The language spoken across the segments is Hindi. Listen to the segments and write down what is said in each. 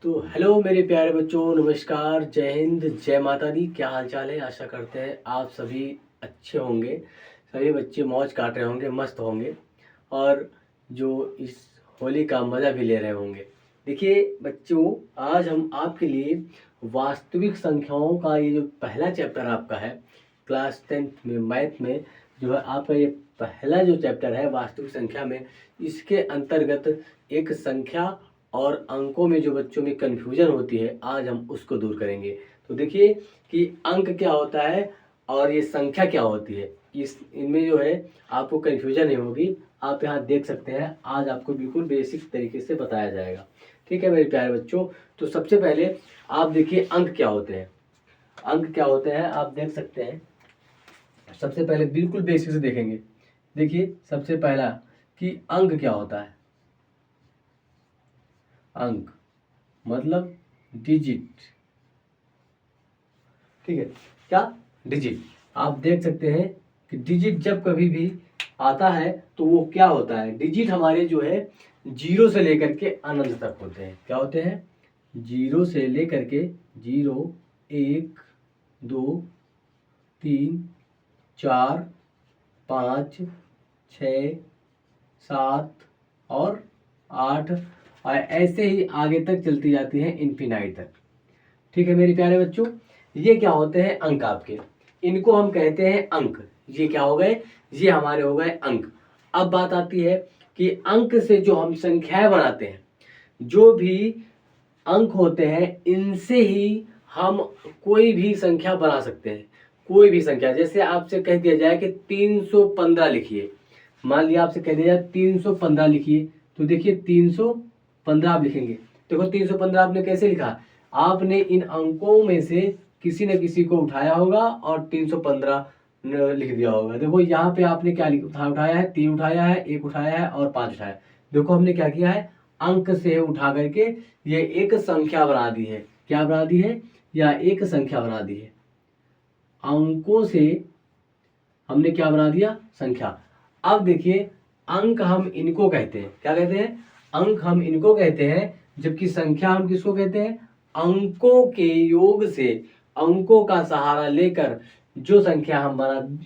तो हेलो मेरे प्यारे बच्चों, नमस्कार, जय हिंद, जय माता दी। क्या हाल चाल है? आशा करते हैं आप सभी अच्छे होंगे। सभी बच्चे मौज काट रहे होंगे, मस्त होंगे और जो इस होली का मज़ा भी ले रहे होंगे। देखिए बच्चों, आज हम आपके लिए वास्तविक संख्याओं का ये जो पहला चैप्टर आपका है क्लास 10th में मैथ में, जो है आपका ये पहला जो चैप्टर है वास्तविक संख्या में, इसके अंतर्गत एक संख्या और अंकों में जो बच्चों में कन्फ्यूजन होती है, आज हम उसको दूर करेंगे। तो देखिए कि अंक क्या होता है और ये संख्या क्या होती है, इस इनमें जो है आपको कन्फ्यूजन नहीं होगी। आप यहाँ देख सकते हैं, आज आपको बिल्कुल बेसिक तरीके से बताया जाएगा। ठीक है मेरे प्यारे बच्चों, तो सबसे पहले आप देखिए अंक क्या होते हैं। अंक क्या होते हैं आप देख सकते हैं। सबसे पहले बिल्कुल बेसिक से देखेंगे। देखिए सबसे पहला कि अंक क्या होता है। अंक मतलब डिजिट। ठीक है, क्या? डिजिट। आप देख सकते हैं कि डिजिट जब कभी भी आता है तो वो क्या होता है, डिजिट हमारे जो है जीरो से लेकर के अनंत तक होते हैं। क्या होते हैं? जीरो से लेकर के जीरो, एक, दो, तीन, चार, पाँच, छ, सात और आठ, और ऐसे ही आगे तक चलती जाती हैं इन्फिनाइट तक। ठीक है मेरे प्यारे बच्चों, ये क्या होते हैं? अंक आपके, इनको हम कहते हैं अंक। ये क्या हो गए? ये हमारे हो गए अंक। अब बात आती है कि अंक से जो हम संख्याएं बनाते हैं, जो भी अंक होते हैं, इनसे ही हम कोई भी संख्या बना सकते हैं। कोई भी संख्या, जैसे आपसे कह दिया जाए कि 315 लिखिए, मान लिया आपसे कह दिया जाए 315 लिखिए, तो देखिए 315 आप लिखेंगे। देखो 315 आपने कैसे लिखा? आपने इन अंकों में से किसी न किसी को उठाया होगा और 315 लिख दिया होगा। देखो यहाँ पे आपने क्या उठाया है? 3 उठाया है, 1 उठाया है और 5 उठाया है। देखो हमने क्या किया है, अंक से उठा करके ये एक संख्या बना दी है। क्या बना दी है? या एक संख्या बना दी है। अंकों से हमने क्या बना दिया? संख्या। अब देखिए अंक हम इनको कहते हैं, क्या कहते हैं? अंक हम इनको कहते हैं, जबकि संख्या हम किसको कहते हैं? अंकों के योग से, अंकों का सहारा लेकर जो संख्या हम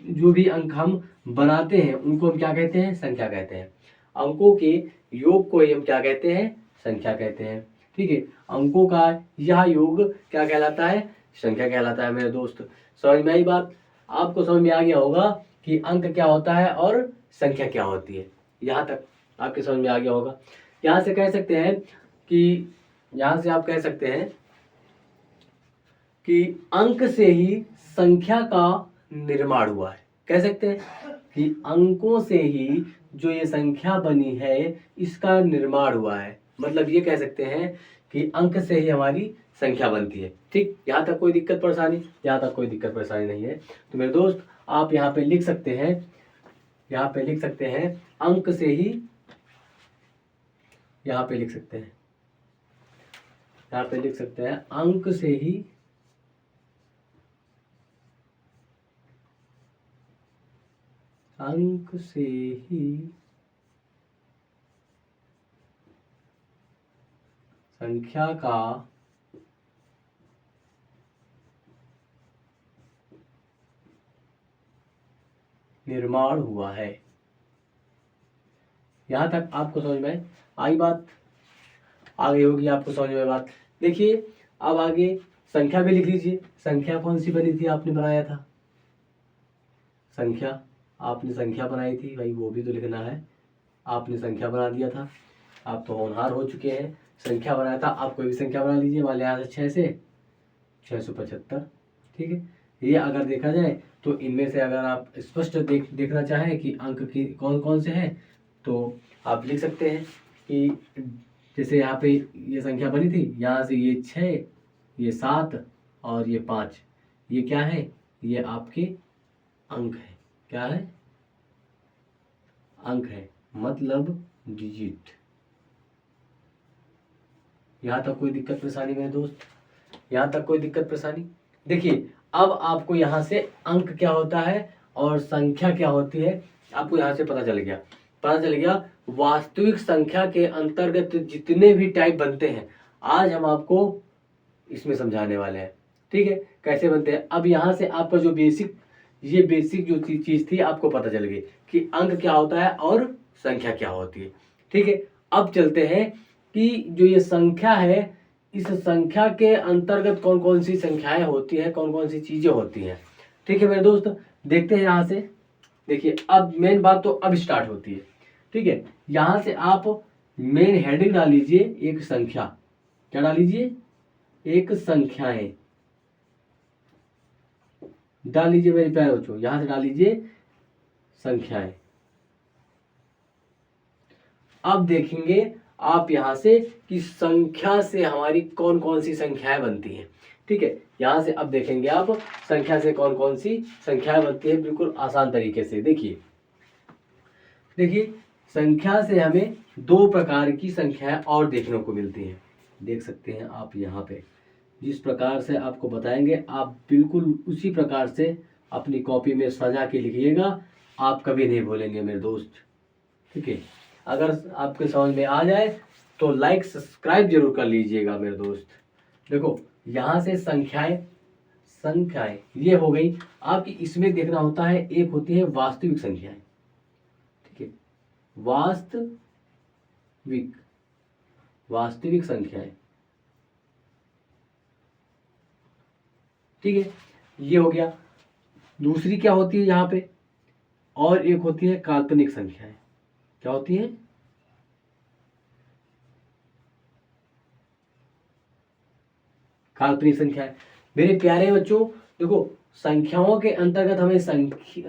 जो भी अंक हम बनाते हैं उनको हम क्या कहते हैं? संख्या कहते हैं। अंकों के योग को ही हम क्या कहते हैं? संख्या कहते हैं। ठीक है, अंकों का यह योग क्या कहलाता है? संख्या कहलाता है। मेरे दोस्त, समझ में आई बात? आपको समझ में आ गया होगा कि अंक क्या होता है और संख्या क्या होती है। यहाँ तक आपके समझ में आ गया होगा। यहाँ से कह सकते हैं कि यहाँ से आप कह सकते हैं कि अंक से ही संख्या का निर्माण हुआ है। कह सकते हैं कि अंकों से ही जो ये संख्या बनी है इसका निर्माण हुआ है। मतलब ये कह सकते हैं कि अंक से ही हमारी संख्या बनती है। ठीक, यहाँ तक कोई दिक्कत परेशानी? यहाँ तक कोई दिक्कत परेशानी नहीं है। तो मेरे दोस्त, आप यहाँ पे लिख सकते हैं, यहाँ पे लिख सकते हैं अंक से ही, यहाँ पे लिख सकते हैं, यहाँ पे लिख सकते हैं अंक से ही अंक से ही संख्या का निर्माण हुआ है। यहां तक आपको समझ में आई बात? आ गई होगी आपको समझ में बात। देखिए अब आगे संख्या भी लिख लीजिए। संख्या कौन सी बनी थी? आपने बनाया था संख्या, आपने संख्या बनाई थी भाई, वो भी तो लिखना है। आपने संख्या बना दिया था, आप तो होनहार हो चुके हैं। संख्या बनाया था, आप कोई भी संख्या बना लीजिए। मान लिया यहाँ से 6 से 675। ठीक है, ये अगर देखा जाए तो इनमें से अगर आप स्पष्ट देखना चाहें कि अंक की कौन कौन से हैं, तो आप लिख सकते हैं कि जैसे यहाँ पे ये संख्या बनी थी, यहाँ से ये 6, ये 7 और ये 5, ये क्या है? ये आपके अंक है। क्या है? अंक है, मतलब डिजिट। यहाँ तक कोई दिक्कत परेशानी मेरे दोस्त? यहाँ तक कोई दिक्कत परेशानी? देखिए अब आपको यहाँ से अंक क्या होता है और संख्या क्या होती है आपको यहाँ से पता चल गया। पता चल गया वास्तविक संख्या के अंतर्गत जितने भी टाइप बनते हैं, आज हम आपको इसमें समझाने वाले हैं। ठीक है, कैसे बनते हैं। अब यहाँ से आपका जो बेसिक जो चीज़ थी आपको पता चल गई कि अंक क्या होता है और संख्या क्या होती है। ठीक है, अब चलते हैं कि जो ये संख्या है, इस संख्या के अंतर्गत कौन कौन सी संख्याएं होती हैं, कौन कौन सी चीज़ें होती हैं। ठीक है मेरे दोस्त, देखते हैं यहाँ से। देखिए, अब मेन बात तो अब स्टार्ट होती है। ठीक है, यहाँ से आप मेन हेडिंग डाल लीजिए, एक संख्या। क्या डाल लीजिए? एक संख्याएं डाल लीजिए मेरे प्यारे बच्चों, यहां से डाल लीजिए संख्याएं। अब देखेंगे आप यहां से कि संख्या से हमारी कौन कौन सी संख्याएं बनती हैं। ठीक है, यहां से अब देखेंगे आप संख्या से कौन कौन सी संख्याएं बनती है, बिल्कुल आसान तरीके से। देखिए संख्या से हमें दो प्रकार की संख्याएं और देखने को मिलती हैं। देख सकते हैं आप यहाँ पे, जिस प्रकार से आपको बताएंगे आप बिल्कुल उसी प्रकार से अपनी कॉपी में सजा के लिखिएगा, आप कभी नहीं भूलेंगे मेरे दोस्त। ठीक है, अगर आपके समझ में आ जाए तो लाइक सब्सक्राइब जरूर कर लीजिएगा मेरे दोस्त। देखो यहाँ से संख्याएं ये हो गई आपकी। इसमें देखना होता है, एक होती है वास्तविक संख्याएं। ठीक है, वास्तविक संख्याएं। ठीक है, ये हो गया। दूसरी क्या होती है यहाँ पे, और एक होती है काल्पनिक संख्याएं। क्या होती है? काल्पनिक संख्याएं। मेरे प्यारे बच्चों देखो, संख्याओं के अंतर्गत हमें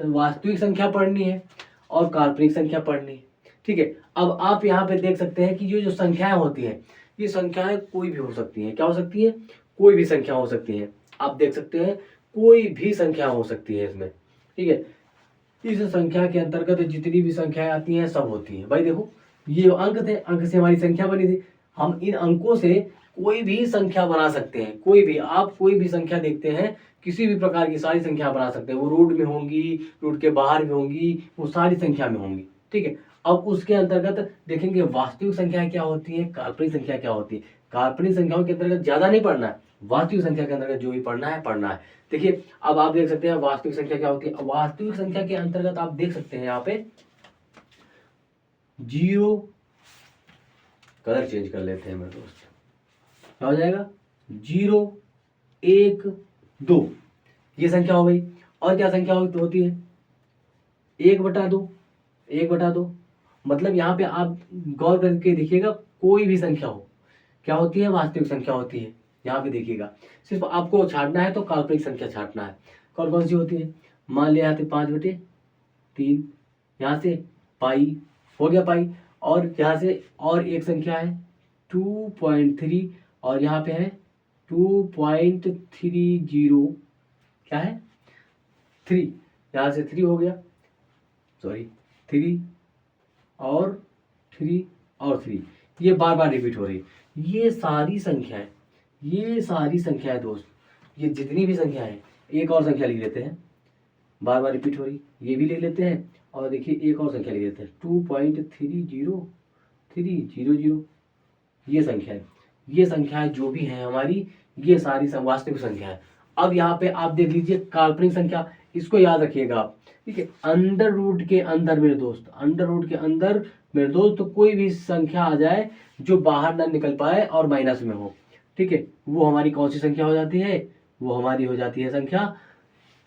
वास्तविक संख्या पढ़नी है और काल्पनिक संख्या पढ़नी है। ठीक है, अब आप यहाँ पे देख सकते हैं कि ये जो संख्याएं होती हैं, ये संख्याएं कोई भी हो सकती हैं। क्या हो सकती है? कोई भी संख्या हो सकती है। आप देख सकते हैं कोई भी संख्या हो सकती है इसमें। ठीक है, इस संख्या के अंतर्गत जितनी भी संख्याएं आती हैं सब होती हैं। भाई देखो, ये अंक थे, अंक से हमारी संख्या बनी थी। हम इन अंकों से कोई भी संख्या बना सकते हैं। कोई भी, आप कोई भी संख्या देखते हैं, किसी भी प्रकार की सारी संख्या बना सकते हैं। वो रोड में होंगी, रोड के बाहर भी होंगी, वो सारी संख्या में होंगी। ठीक है, अब उसके अंतर्गत देखेंगे वास्तविक संख्या क्या होती है, काल्पनिक संख्या क्या होती है। काल्पनिक संख्याओं के अंतर्गत ज्यादा नहीं पढ़ना है, वास्तविक संख्या के अंतर्गत जो भी पढ़ना है। देखिए, अब आप देख सकते हैं वास्तविक संख्या क्या होती है। वास्तविक संख्या के अंतर्गत आप देख सकते हैं यहाँ पे जीरो, कलर चेंज कर लेते हैं मेरे दोस्त, क्या हो जाएगा? 0, 1, 2, ये संख्या हो गई। और क्या संख्या होती है? 1/2, 1/2। मतलब यहाँ पे आप गौर करके देखिएगा, कोई भी संख्या हो, क्या होती है? वास्तविक संख्या होती है। यहाँ पे देखिएगा, सिर्फ आपको छांटना है तो काल्पनिक संख्या छांटना है। कौन कौन सी होती है? मान लिया यहाँ पे 5/3, यहाँ से पाई हो गया, पाई। और यहाँ से और एक संख्या है 2.3, और यहाँ पे है 2.30, क्या है? 3, यहाँ से 3 हो गया, सॉरी 3 और 3 और 3, ये बार बार रिपीट हो रही। ये सारी संख्याएं दोस्त, ये जितनी भी संख्या है, एक और संख्या लिख लेते हैं, बार बार रिपीट हो रही, ये भी लिख लेते हैं। और देखिए एक और संख्या लिख लेते हैं 2.30300, ये संख्याएं जो भी हैं हमारी, ये सारी वास्तविक संख्या है। अब यहाँ पे आप देख लीजिए काल्पनिक संख्या, इसको याद रखिएगा आप। ठीक है, अंडर रूट के अंदर मेरे दोस्त तो कोई भी संख्या आ जाए जो बाहर ना निकल पाए और माइनस में हो, ठीक है, वो हमारी कौन सी संख्या हो जाती है? वो हमारी हो जाती है संख्या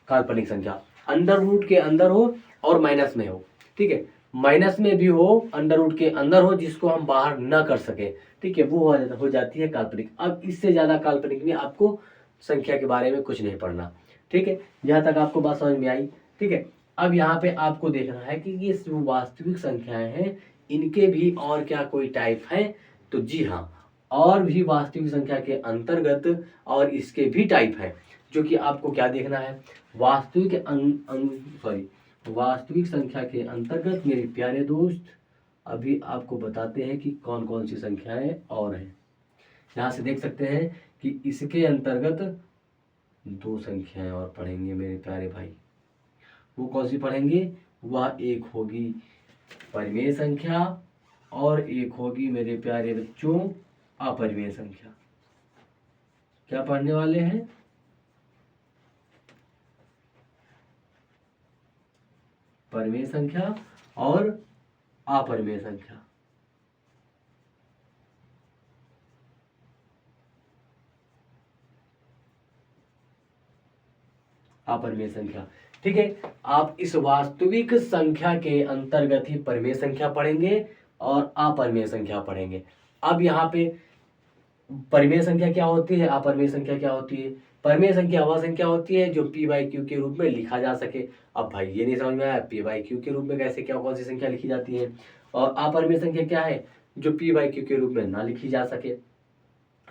काल्पनिक संख्या। अंडर रूट के अंदर हो और माइनस में हो। ठीक है, माइनस में भी हो, अंडर रूट के अंदर हो, जिसको हम बाहर ना कर सके। ठीक है, वो हो जाती है काल्पनिक। अब इससे ज्यादा काल्पनिक में आपको संख्या के बारे में कुछ नहीं पढ़ना। ठीक है, यहाँ तक आपको बात समझ में आई। ठीक है, अब यहाँ पे आपको देखना है कि ये जो वास्तविक संख्याएं हैं, इनके भी और क्या कोई टाइप है? तो जी हाँ, और भी वास्तविक संख्या के अंतर्गत और इसके भी टाइप है, जो कि आपको क्या देखना है? वास्तविक संख्या के अंतर्गत मेरे प्यारे दोस्त, अभी आपको बताते हैं कि कौन कौन सी संख्याएं और हैं। यहाँ से देख सकते हैं कि इसके अंतर्गत दो संख्याएं और पढ़ेंगे मेरे प्यारे भाई। वो कौन सी पढ़ेंगे? वह एक होगी परिमेय संख्या और एक होगी मेरे प्यारे बच्चों अपरिमेय संख्या। क्या पढ़ने वाले हैं? परिमेय संख्या और अपरिमेय संख्या। अपरिमेय संख्या, ठीक है। आप इस वास्तविक संख्या के अंतर्गत ही परिमेय संख्या पढ़ेंगे और अपरिमेय संख्या पढ़ेंगे। अब यहाँ पे परिमेय संख्या क्या होती है, अपरिमेय संख्या क्या होती है? परिमेय संख्या वह संख्या होती है जो p बाई क्यू के रूप में लिखा जा सके। अब भाई ये नहीं समझ में आया, p बाई क्यू के रूप में कैसे क्या कौन सी संख्या लिखी जाती है? और अपरिमेय संख्या क्या है? जो p बाई क्यू के रूप में ना लिखी जा सके,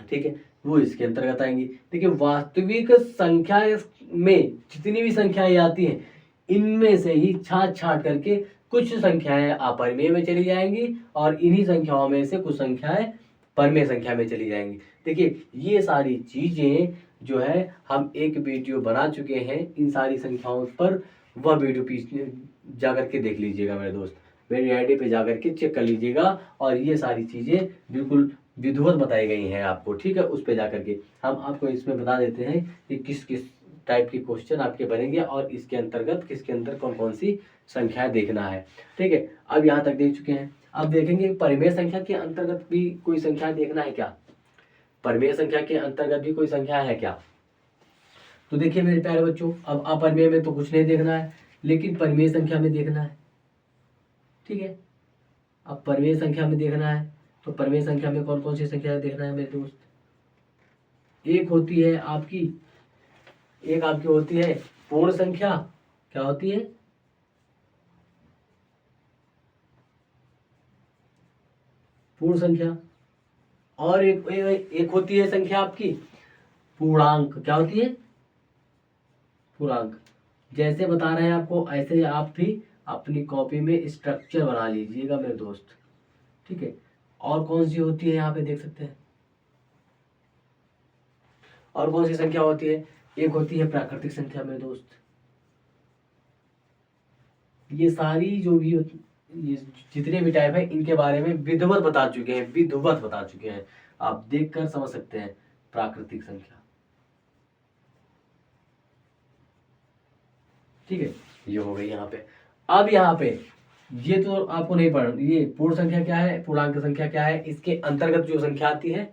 ठीक है, वो इसके अंतर्गत आएंगी। देखिए वास्तविक संख्या में जितनी भी संख्याएं आती हैं, इनमें से ही छांट छांट करके कुछ संख्याएं अपरिमेय में चली जाएंगी और इन्हीं संख्याओं में से कुछ संख्याएं परिमेय संख्या में चली जाएंगी। देखिए ये सारी चीजें जो है हम एक वीडियो बना चुके हैं इन सारी संख्याओं पर, वह वीडियो पीछे जाकर के देख लीजिएगा मेरे दोस्त, मेरी आईडी पे जाकर के चेक कर लीजिएगा। और ये सारी चीजें बिल्कुल विधिवत बताई गई हैं आपको, ठीक है। उस पे जाकर के हम आपको इसमें बता देते हैं कि किस किस टाइप के क्वेश्चन आपके बनेंगे और इसके अंतर्गत किसके अंदर कौन कौन सी संख्याएं देखना है, ठीक है। अब यहाँ तक देख चुके हैं, अब देखेंगे परिमेय संख्या के अंतर्गत भी कोई संख्या देखना है क्या? परिमेय संख्या के अंतर्गत भी कोई संख्या है क्या? तो देखिए मेरे प्यारे बच्चों, अब अपरिमेय में तो कुछ नहीं देखना है, लेकिन परिमेय संख्या में देखना है, ठीक है। अब परिमेय संख्या में देखना है तो परिमेय संख्या में कौन कौन सी संख्या देखना है मेरे दोस्त? एक होती है आपकी, एक आपकी होती है पूर्ण संख्या। क्या होती है? पूर्ण संख्या। और एक होती है संख्या आपकी पूर्णांक। क्या होती है? पूर्णांक। जैसे बता रहे हैं आपको ऐसे आप भी अपनी कॉपी में स्ट्रक्चर बना लीजिएगा मेरे दोस्त, ठीक है। और कौन सी होती है यहाँ पे देख सकते हैं, और कौन सी संख्या होती है? एक होती है प्राकृतिक संख्या मेरे दोस्त। ये सारी जो भी ये जितने भी टाइप है इनके बारे में विधिवत बता चुके हैं, विधिवत बता चुके हैं, आप देखकर समझ सकते हैं। प्राकृतिक संख्या, ठीक है, ये हो गई यहाँ पे। अब यहाँ पे ये तो आपको नहीं पढ़ना, ये पूर्ण संख्या क्या है, पूर्णांक संख्या क्या है, इसके अंतर्गत जो संख्या आती है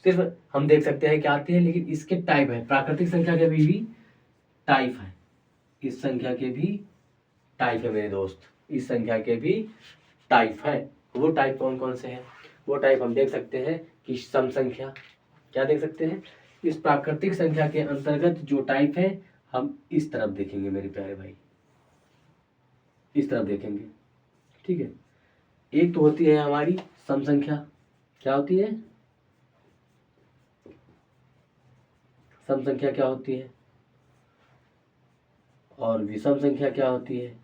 सिर्फ हम देख सकते हैं क्या आती है, लेकिन इसके टाइप है। प्राकृतिक संख्या के भी टाइप है, इस संख्या के भी टाइप है मेरे दोस्त, इस संख्या के भी टाइप है। वो टाइप कौन कौन से हैं? वो टाइप हम देख सकते हैं कि सम संख्या। क्या देख सकते हैं? इस प्राकृतिक संख्या के अंतर्गत जो टाइप है हम इस तरफ देखेंगे मेरे प्यारे भाई, इस तरफ देखेंगे, ठीक है। एक तो होती है हमारी सम संख्या। क्या होती है? सम संख्या क्या होती है? और विषम संख्या क्या होती है,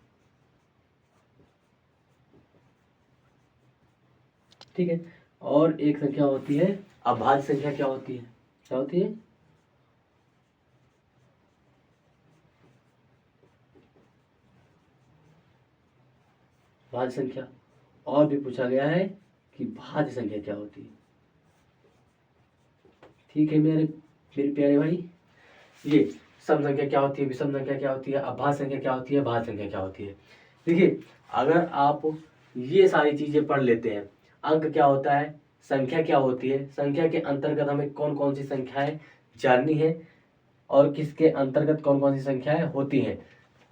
ठीक है। और एक संख्या होती है अभाज्य संख्या। क्या होती है? क्या होती है? भाज्य संख्या। और भी पूछा गया है कि भाज्य संख्या क्या होती है, ठीक है मेरे मेरे प्यारे भाई। ये सम संख्या क्या होती है, विषम संख्या क्या होती है, अभाज्य संख्या क्या होती है, भाज्य संख्या क्या होती है। देखिए अगर आप ये सारी चीजें पढ़ लेते हैं, अंक क्या होता है, संख्या क्या होती है, संख्या के अंतर्गत हमें कौन कौन सी संख्याएं जाननी है और किसके अंतर्गत कौन कौन सी संख्याएं होती हैं,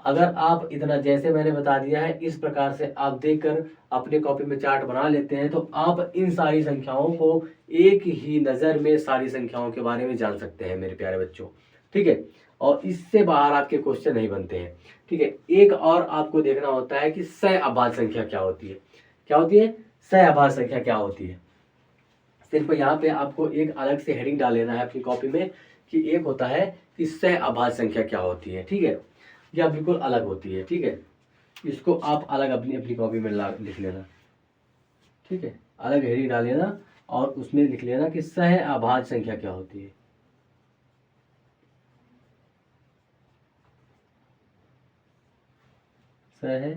अगर आप इतना जैसे मैंने बता दिया है इस प्रकार से आप देखकर अपने कॉपी में चार्ट बना लेते हैं, तो आप इन सारी संख्याओं को एक ही नज़र में सारी संख्याओं के बारे में जान सकते हैं मेरे प्यारे बच्चों, ठीक है। और इससे बाहर आपके क्वेश्चन नहीं बनते हैं, ठीक है। एक और आपको देखना होता है कि सहअभाज्य संख्या क्या होती है। क्या होती है? सहअभाज्य संख्या क्या होती है। सिर्फ यहाँ पे आपको एक अलग से हेडिंग डाल लेना है अपनी कॉपी में कि एक होता है कि सहअभाज्य संख्या क्या होती है, ठीक है। यह बिल्कुल अलग होती है, ठीक है। इसको आप अलग अपनी अपनी कॉपी में लिख लेना, ठीक है। अलग हेडिंग डाल लेना और उसमें लिख लेना कि सहअभाज्य संख्या क्या होती है। सह,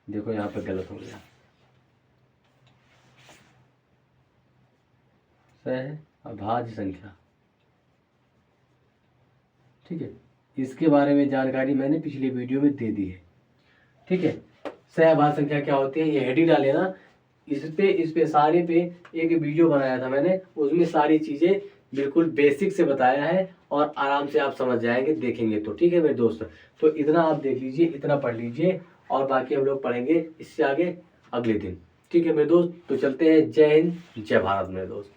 देखो यहाँ पे गलत हो गया, सहअभाज्य संख्या, ठीक है, इसके बारे में जानकारी मैंने पिछले वीडियो में दे दी है। ठीक है, सहभाग संख्या क्या होती है, ये हेडिंग डाले ना, इस पे सारे पे एक वीडियो बनाया था मैंने, उसमें सारी चीज़ें बिल्कुल बेसिक से बताया है और आराम से आप समझ जाएंगे देखेंगे तो। ठीक है मेरे दोस्त, तो इतना आप देख लीजिए, इतना पढ़ लीजिए और बाकी हम लोग पढ़ेंगे इससे आगे अगले दिन। ठीक है मेरे दोस्त, तो चलते हैं। जय हिंद, जय भारत मेरे दोस्त।